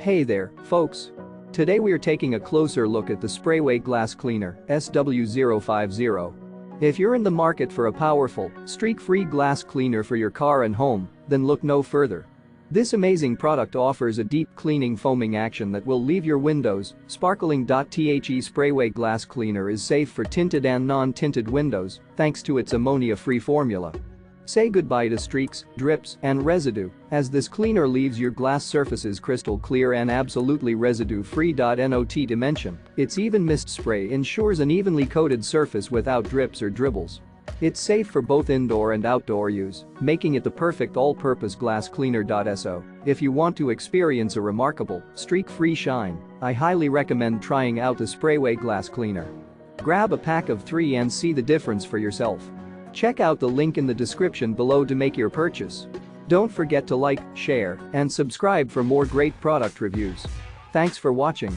Hey there, folks. Today we are taking a closer look at the Sprayway glass cleaner, SW-050. If you're in the market for a powerful, streak-free glass cleaner for your car and home, then look no further. This amazing product offers a deep cleaning foaming action that will leave your windows sparkling. The Sprayway glass cleaner is safe for tinted and non-tinted windows thanks to its ammonia-free formula. Say goodbye to streaks, drips, and residue, as this cleaner leaves your glass surfaces crystal clear and absolutely residue-free. Not to mention, its even mist spray ensures an evenly coated surface without drips or dribbles. It's safe for both indoor and outdoor use, making it the perfect all-purpose glass cleaner. So, if you want to experience a remarkable, streak-free shine, I highly recommend trying out the Sprayway glass cleaner. Grab a pack of 3 and see the difference for yourself. Check out the link in the description below to make your purchase. Don't forget to like, share, and subscribe for more great product reviews. Thanks for watching.